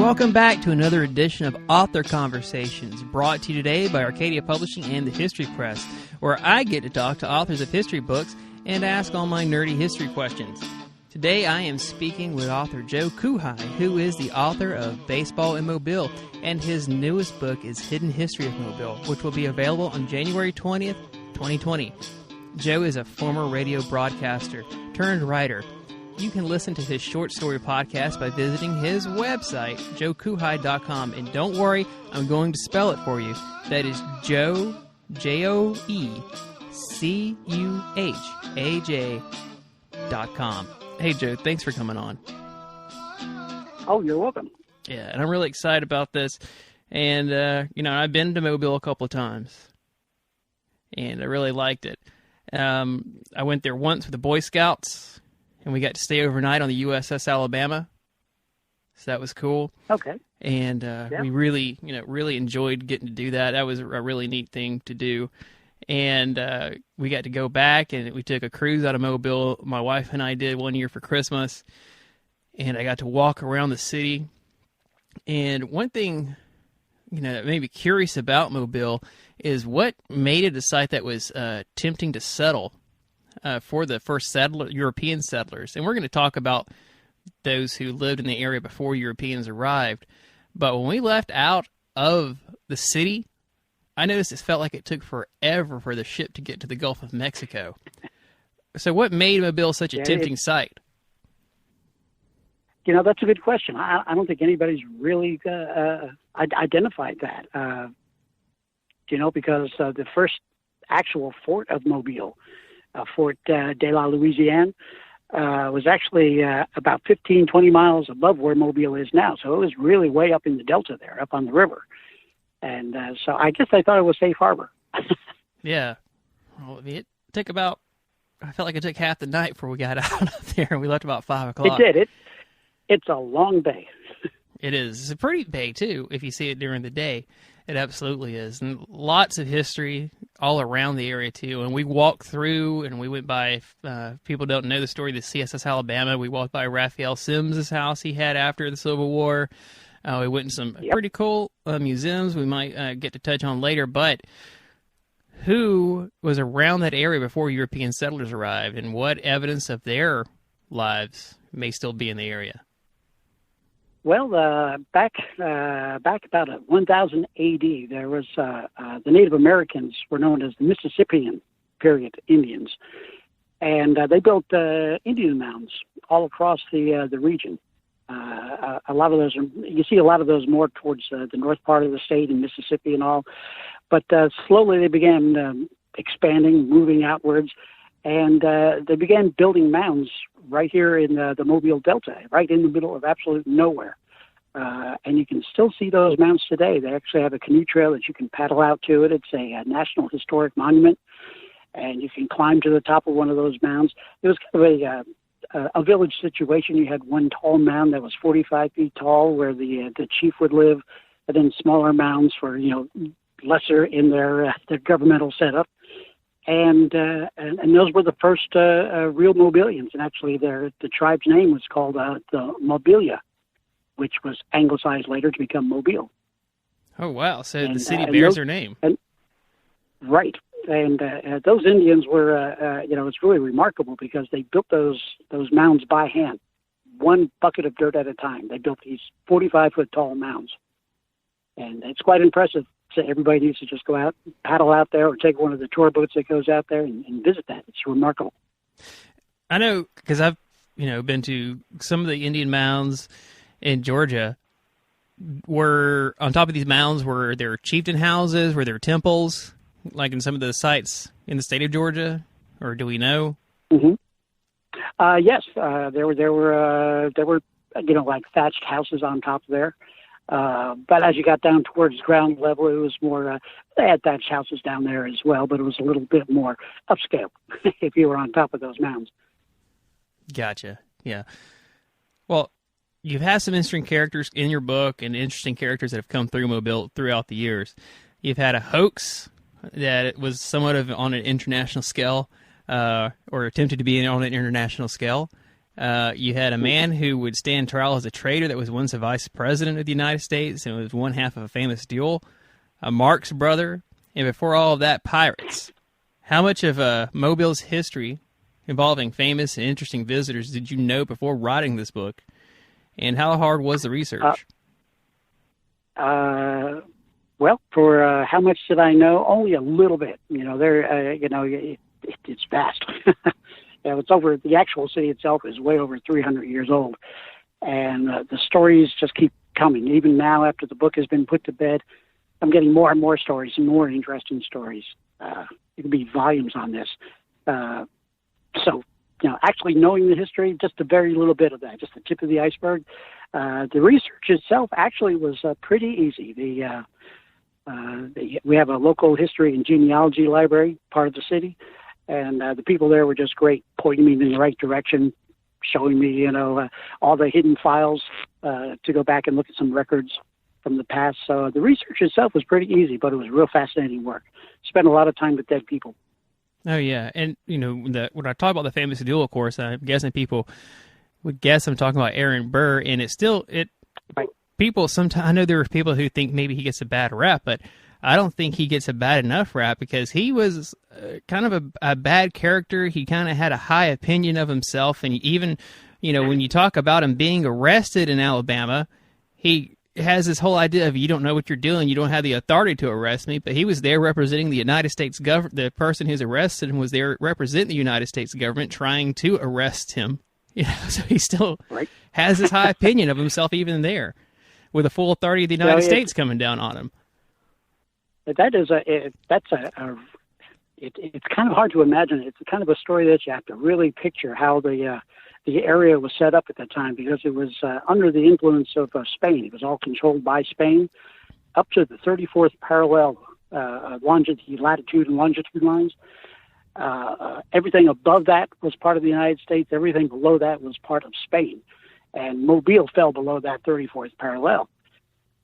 Welcome back to another edition of Author Conversations, brought to you today by Arcadia Publishing and the History Press, where I get to talk to authors of history books and ask all my nerdy history questions. Today I am speaking with author Joe Cuhaj, who is the author of Baseball in Mobile, and his newest book is Hidden History of Mobile, which will be available on January 20th, 2020. Joe is a former radio broadcaster turned writer. You can listen to his short story podcast by visiting his website, joecuhaj.com. And don't worry, I'm going to spell it for you. That is Joe, JoeCuhaj.com. Hey, Joe, thanks for coming on. Oh, you're welcome. Yeah, and I'm really excited about this. And, I've been to Mobile a couple of times, and I really liked it. I went there once with the Boy Scouts, and we got to stay overnight on the USS Alabama, so that was cool. Okay. And we really enjoyed getting to do that. That was a really neat thing to do. And we got to go back, and we took a cruise out of Mobile. My wife and I did one year for Christmas, and I got to walk around the city. And one thing, that made me curious about Mobile is what made it a site that was tempting to settle for the first European settlers. And we're going to talk about those who lived in the area before Europeans arrived. But when we left out of the city, I noticed it felt like it took forever for the ship to get to the Gulf of Mexico. So what made Mobile such a tempting site? That's a good question. I don't think anybody's really identified that, because the first actual fort of Mobile, Fort de la Louisiana, was actually about 15, 20 miles above where Mobile is now. So it was really way up in the delta there, up on the river. And so I guess I thought it was safe harbor. Yeah. Well, it took I felt like it took half the night before we got out of there. We left about 5 o'clock. It did. It's a long bay. It is. It's a pretty bay, too, if you see it during the day. It absolutely is. And lots of history all around the area, too. And we walked through, and we went by, people don't know the story, the CSS Alabama. We walked by Raphael Sims' house he had after the Civil War. We went in some pretty cool museums we might get to touch on later. But who was around that area before European settlers arrived, and what evidence of their lives may still be in the area? Well, back about 1000 A.D., there was the Native Americans were known as the Mississippian period Indians, and they built Indian mounds all across the region. A lot of those, you see a lot of those more towards the north part of the state in Mississippi and all, but slowly they began expanding, moving outwards, and they began building mounds right here in the Mobile Delta, right in the middle of absolute nowhere. And you can still see those mounds today. They actually have a canoe trail that you can paddle out to it. It's a National Historic Monument, and you can climb to the top of one of those mounds. It was kind of a village situation. You had one tall mound that was 45 feet tall where the chief would live, and then smaller mounds for, lesser in their governmental setup. And those were the first real Mobilians, and actually the tribe's name was called the Mobilia, which was anglicized later to become Mobile. Oh wow! So the city bears their name, right? And those Indians were, it's really remarkable because they built those mounds by hand, one bucket of dirt at a time. They built these 45-foot tall mounds, and it's quite impressive. So everybody needs to just go out, paddle out there, or take one of the tour boats that goes out there and visit that. It's remarkable. I know, because I've been to some of the Indian mounds in Georgia. Were on top of these mounds, were there chieftain houses? Were there temples, like in some of the sites in the state of Georgia, or do we know? Mm-hmm. Yes, there were like thatched houses on top there. But as you got down towards ground level, it was more, they had thatched houses down there as well, but it was a little bit more upscale if you were on top of those mounds. Gotcha. Yeah. Well, you've had some interesting characters in your book and interesting characters that have come through Mobile throughout the years. You've had a hoax that was somewhat of on an international scale, or attempted to be on an international scale. You had a man who would stand trial as a traitor that was once a vice president of the United States and was one half of a famous duel, a Marx brother, and before all of that, pirates. How much of Mobile's history involving famous and interesting visitors did you know before writing this book, and how hard was the research? Well, for how much did I know? Only a little bit. It's vast. It's over. The actual city itself is way over 300 years old, and the stories just keep coming. Even now, after the book has been put to bed, I'm getting more and more stories and more interesting stories. It could be volumes on this. Actually knowing the history, just a very little bit of that, just the tip of the iceberg. The research itself actually was pretty easy. We have a local history and genealogy library, part of the city, and the people there were just great, pointing me in the right direction, showing me, all the hidden files to go back and look at some records from the past. So the research itself was pretty easy, but it was real fascinating work. Spent a lot of time with dead people. Oh, yeah. And, when I talk about the famous duel, of course, I'm guessing people would guess I'm talking about Aaron Burr, and Right. People sometimes, I know there are people who think maybe he gets a bad rap, but I don't think he gets a bad enough rap because he was kind of a bad character. He kind of had a high opinion of himself, and even, when you talk about him being arrested in Alabama, he has this whole idea of you don't know what you're doing, you don't have the authority to arrest me, but he was there representing the United States government. The person who's arrested him was there representing the United States government trying to arrest him. So he still has this high opinion of himself even there, with the full authority of the United States coming down on him. It's kind of hard to imagine. It's kind of a story that you have to really picture how the area was set up at that time, because it was under the influence of Spain. It was all controlled by Spain up to the 34th parallel latitude and longitude lines. Everything above that was part of the United States. Everything below that was part of Spain. And Mobile fell below that 34th parallel.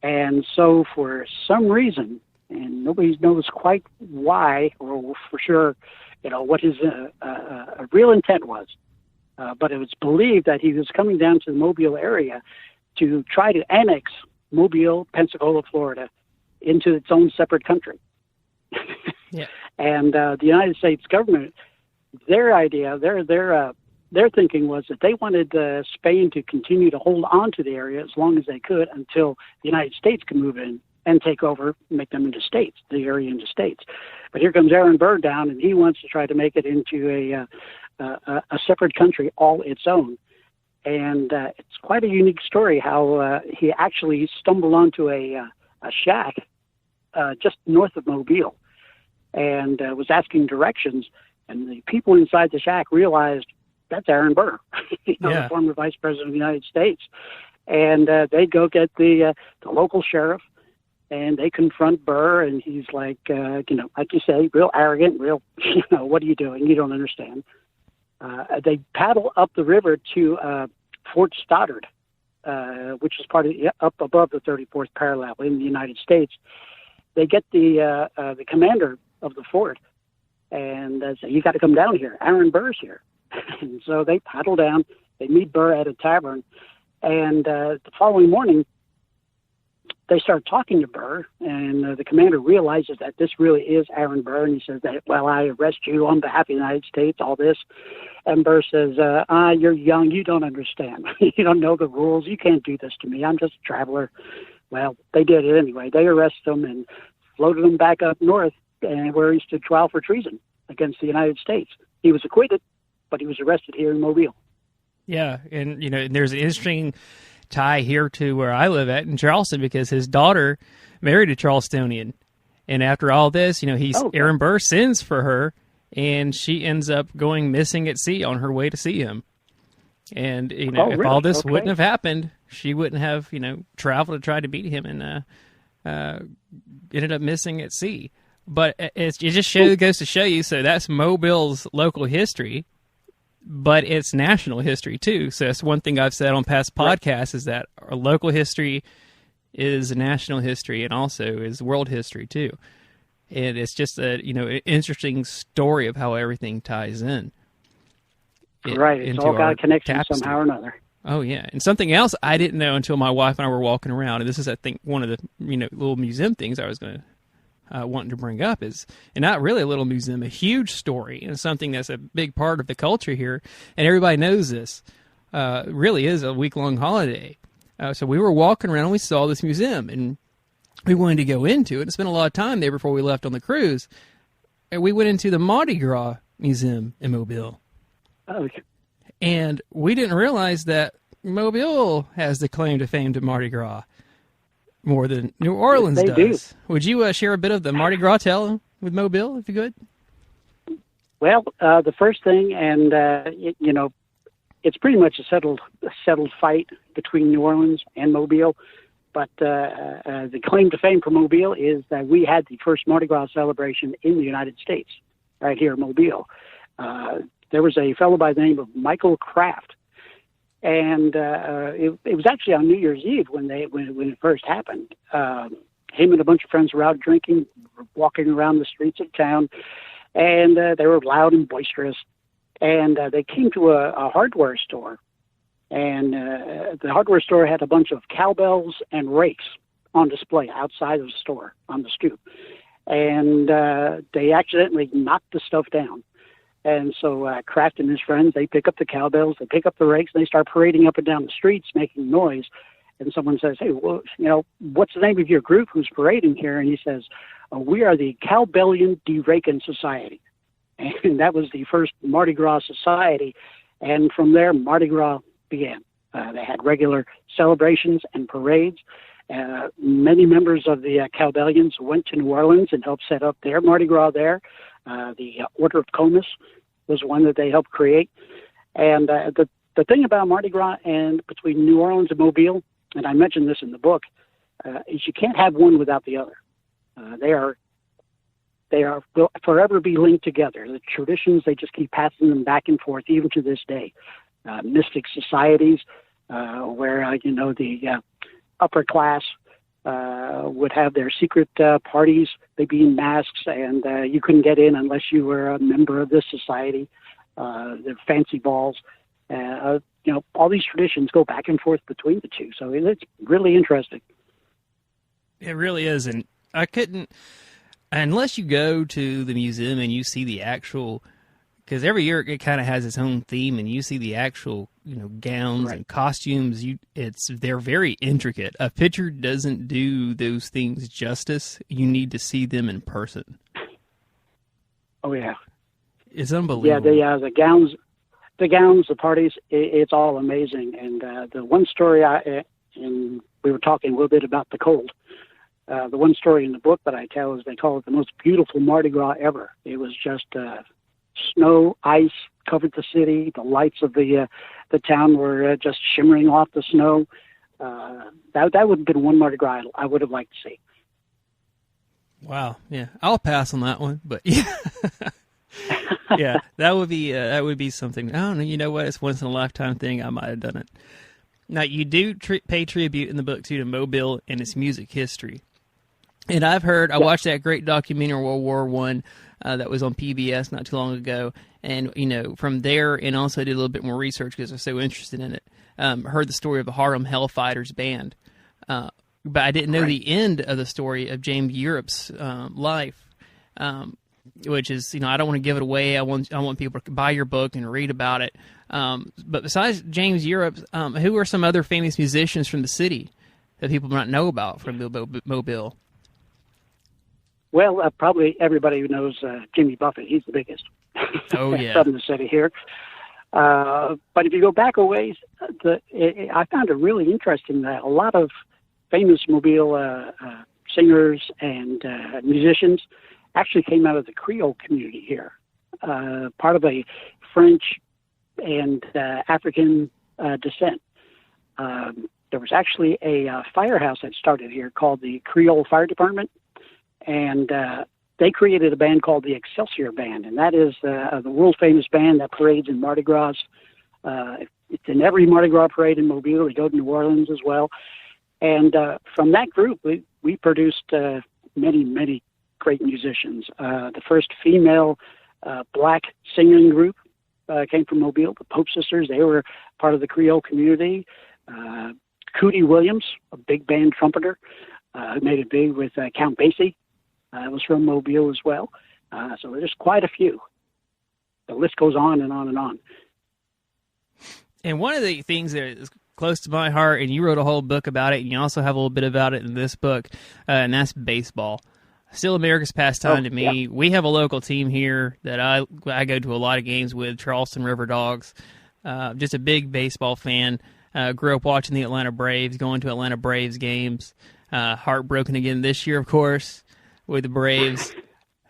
And so for some reason, and nobody knows quite why or for sure, what his real intent was. But it was believed that he was coming down to the Mobile area to try to annex Mobile, Pensacola, Florida, into its own separate country. Yeah. And the United States government, their idea, their thinking was that they wanted Spain to continue to hold on to the area as long as they could until the United States could move in and take over, make them into states, the area into states. But here comes Aaron Burr down, and he wants to try to make it into a separate country all its own. And it's quite a unique story how he actually stumbled onto a shack just north of Mobile and was asking directions. And the people inside the shack realized that's Aaron Burr, the former vice president of the United States. And they go get the local sheriff, and they confront Burr, and he's like, like you say, real arrogant, real, what are you doing? You don't understand. They paddle up the river to Fort Stoddard, which is part of up above the 34th parallel in the United States. They get the commander of the fort, and say, you got to come down here. Aaron Burr's here. And so they paddle down. They meet Burr at a tavern, and the following morning, they start talking to Burr, and the commander realizes that this really is Aaron Burr, and he says that, well, I arrest you on behalf of the United States, all this. And Burr says, you're young, you don't understand. You don't know the rules, you can't do this to me, I'm just a traveler. Well, they did it anyway. They arrested him and floated him back up north, where he stood trial for treason against the United States. He was acquitted, but he was arrested here in Mobile. Yeah, and there's an interesting tie here to where I live at in Charleston, because his daughter married a Charlestonian, and after all this, Aaron Burr sends for her, and she ends up going missing at sea on her way to see him. And if all this wouldn't have happened, she wouldn't have traveled to try to meet him, and ended up missing at sea. But it just goes to show you. So that's Mobile's local history, but it's national history too. So that's one thing I've said on past podcasts, is that our local history is national history and also is world history too. And it's just an interesting story of how everything ties in. Right. It's into all got our a connection tapestry. somehow or another. Oh yeah, and something else I didn't know until my wife and I were walking around, and this is, I think, one of the little museum things I was going to wanting to bring up is, and not really a little museum, a huge story, and something that's a big part of the culture here, and everybody knows this. Really is a week-long holiday. So we were walking around and we saw this museum, and we wanted to go into it and spend a lot of time there before we left on the cruise. And we went into the Mardi Gras Museum in Mobile. Okay. And we didn't realize that Mobile has the claim to fame to Mardi Gras more than New Orleans They does. do. Would you share a bit of the Mardi Gras tale with Mobile, if you could? Well, the first thing, and it's pretty much a settled fight between New Orleans and Mobile. But the claim to fame for Mobile is that we had the first Mardi Gras celebration in the United States, right here in Mobile. There was a fellow by the name of Michael Kraft, and it was actually on New Year's Eve when it first happened. Him and a bunch of friends were out drinking, walking around the streets of town, and they were loud and boisterous. And they came to a hardware store, and the hardware store had a bunch of cowbells and rakes on display outside of the store on the stoop. And they accidentally knocked the stuff down. And so Kraft and his friends, they pick up the cowbells, they pick up the rakes, and they start parading up and down the streets making noise. And someone says, hey, well, what's the name of your group who's parading here? And he says, we are the Cowbellion De-Rakin' Society. And that was the first Mardi Gras society. And from there, Mardi Gras began. They had regular celebrations and parades. Many members of the Cowbellions went to New Orleans and helped set up their Mardi Gras there. The Order of Comus was one that they helped create. And the thing about Mardi Gras and between New Orleans and Mobile, and I mentioned this in the book, is you can't have one without the other. They will forever be linked together. The traditions, they just keep passing them back and forth, even to this day. Mystic societies, where, the upper class would have their secret parties. They'd be in masks, and you couldn't get in unless you were a member of this society. Their fancy balls. All these traditions go back and forth between the two. So it's really interesting. It really is. And I couldn't, unless you go to the museum and you see the actual, because every year it kind of has its own theme, and you see the actual, gowns Right. and costumes. They're very intricate. A picture doesn't do those things justice. You need to see them in person. Oh yeah, It's unbelievable. yeah. The gowns, the parties. It's all amazing. And the one story and we were talking a little bit about the cold. The one story in the book that I tell is they call it the most beautiful Mardi Gras ever. It was just snow, ice covered the city. The lights of the town were just shimmering off the snow. That would have been one Mardi Gras I would have liked to see. Wow. Yeah, I'll pass on that one. But yeah, yeah, that would be something. I don't know. You know what? It's once in a lifetime thing. I might have done it. Now you do pay tribute in the book too to Mobile and its music history. And I watched that great documentary, World War I, that was on PBS not too long ago. And, from there, and also did a little bit more research because I was so interested in it. Heard the story of the Harlem Hellfighters band. But I didn't know the end of the story of James Europe's life, which is, I don't want to give it away. I want people to buy your book and read about it. But besides James Europe, who are some other famous musicians from the city that people might know about from Mobile? Well, probably everybody who knows Jimmy Buffett. He's the biggest. Oh, yeah. From the city here. But if you go back a ways, I found it really interesting that a lot of famous Mobile singers and musicians actually came out of the Creole community here. Part of a French and African descent. There was actually a firehouse that started here called the Creole Fire Department. And they created a band called the Excelsior Band, and that is the world-famous band that parades in Mardi Gras. It's in every Mardi Gras parade in Mobile. They go to New Orleans as well. And from that group, we produced many, many great musicians. The first female black singing group came from Mobile. The Pope sisters, they were part of the Creole community. Cootie Williams, a big band trumpeter, who made it big with Count Basie, was from Mobile as well. So there's quite a few. The list goes on and on and on. And one of the things that is close to my heart, and you wrote a whole book about it, and you also have a little bit about it in this book, and that's baseball. Still America's pastime to me. Yeah. We have a local team here that I go to a lot of games with, Charleston River Dogs. Just a big baseball fan. Grew up watching the Atlanta Braves, going to Atlanta Braves games. Heartbroken again this year, of course, with the Braves.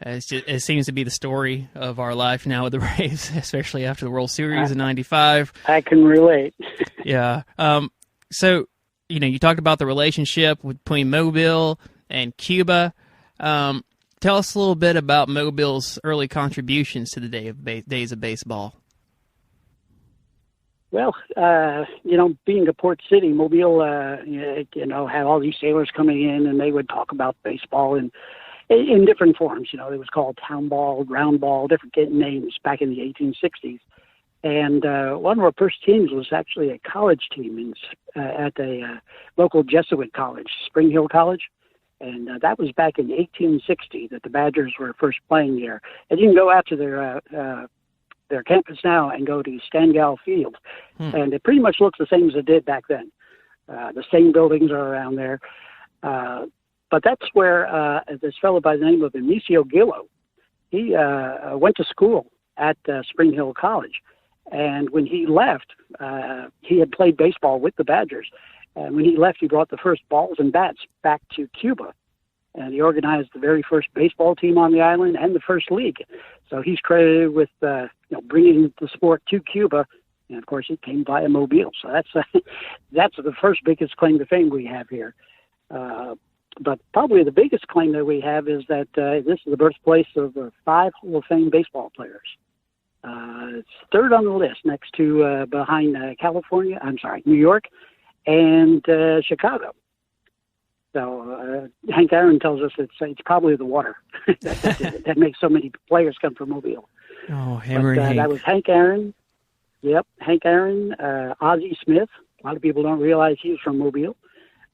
It seems to be the story of our life now with the Braves, especially after the World Series in '95. I can relate. Yeah. So, you talked about the relationship between Mobile and Cuba. Tell us a little bit about Mobile's early contributions to the days of baseball. Well, being a port city, Mobile, had all these sailors coming in, and they would talk about baseball in different forms. It was called town ball, ground ball, different names back in the 1860s. And one of our first teams was actually a college team at a local Jesuit college, Spring Hill College. And that was back in 1860 that the Badgers were first playing there. And you can go out to their campus now and go to Stangal Field. And it pretty much looks the same as it did back then. The same buildings are around there. But that's where this fellow by the name of Amicio Gillo, he went to school at Spring Hill College. And when he left, he had played baseball with the Badgers. And when he left, he brought the first balls and bats back to Cuba. And he organized the very first baseball team on the island and the first league. So he's credited with bringing the sport to Cuba. And, of course, it came via Mobile. So that's the first biggest claim to fame we have here. But probably the biggest claim that we have is that this is the birthplace of 5 Hall of Fame baseball players. It's third on the list, next to behind New York and Chicago. So Hank Aaron tells us it's probably the water that makes so many players come from Mobile. Oh, Hammer and Hank. That was Hank Aaron. Yep, Hank Aaron, Ozzie Smith. A lot of people don't realize he was from Mobile.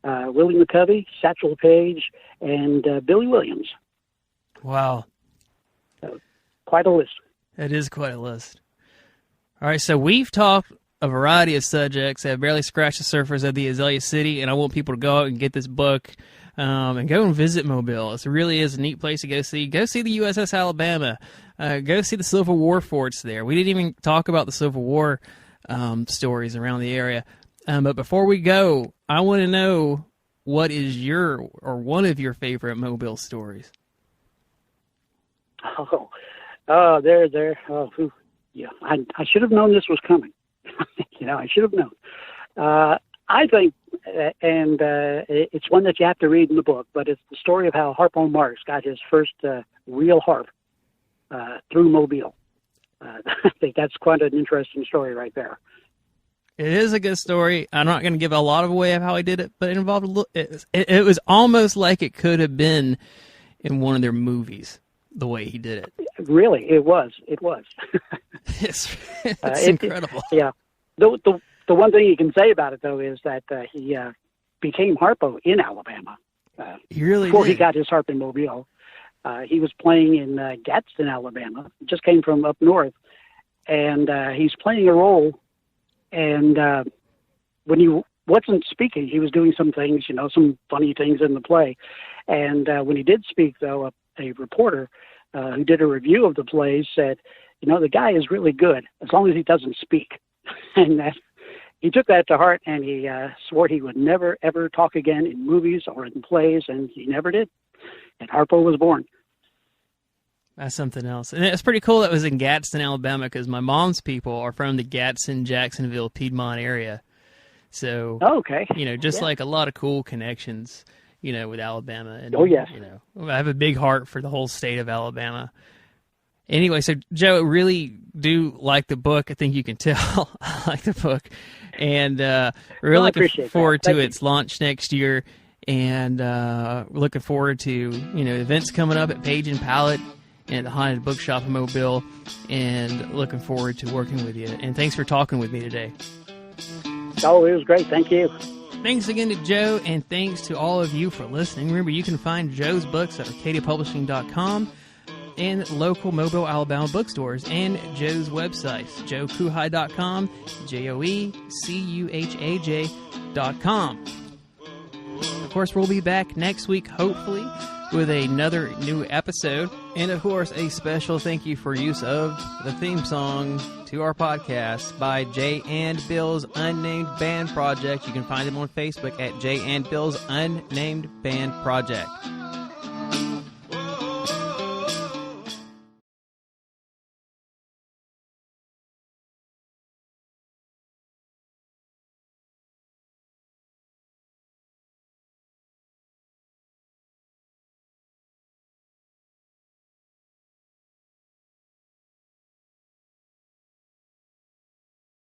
Willie McCovey, Satchel Paige, and Billy Williams. Wow. So, quite a list. That is quite a list. All right, so we've talked a variety of subjects that have barely scratched the surface of the Azalea City, and I want people to go out and get this book and go and visit Mobile. It really is a neat place to go see. Go see the USS Alabama. Go see the Civil War forts there. We didn't even talk about the Civil War stories around the area. But before we go, I want to know what is one of your favorite Mobile stories. There. Oh, yeah. I should have known this was coming. I should have known. I think, and it's one that you have to read in the book, but it's the story of how Harpo Marx got his first real harp through Mobile. I think that's quite an interesting story right there. It is a good story. I'm not going to give a lot of away of how he did it, but it involved it was almost like it could have been in one of their movies, the way he did it. Really, it was. It's incredible. Yeah. The one thing you can say about it, though, is that he became Harpo in Alabama. He really before did. He got his harp in Mobile. He was playing in Gadsden, Alabama. He just came from up north, and he's playing a role. And when he wasn't speaking, he was doing some things, some funny things in the play. And when he did speak, though, a reporter who did a review of the play said, the guy is really good as long as he doesn't speak. And he took that to heart, and he swore he would never, ever talk again in movies or in plays, and he never did. And Harpo was born. That's something else. And it's pretty cool that it was in Gadsden, Alabama, because my mom's people are from the Gadsden, Jacksonville, Piedmont area. So, okay. Like a lot of cool connections, with Alabama. And, oh, yes. I have a big heart for the whole state of Alabama. Anyway, so Joe, really do like the book. I think you can tell I like the book. And really looking forward to its launch next year. And looking forward to, events coming up at Page and Palette. and the Haunted Bookshop in Mobile, and looking forward to working with you. And thanks for talking with me today. Oh, it was great. Thank you. Thanks again to Joe, and thanks to all of you for listening. Remember, you can find Joe's books at arcadiapublishing.com and local Mobile, Alabama bookstores, and Joe's websites, joecuhaj.com, joecuhaj.com. Of course, we'll be back next week, hopefully, with another new episode. And, of course, a special thank you for use of the theme song to our podcast by Jay and Bill's Unnamed Band Project. You can find them on Facebook at Jay and Bill's Unnamed Band Project.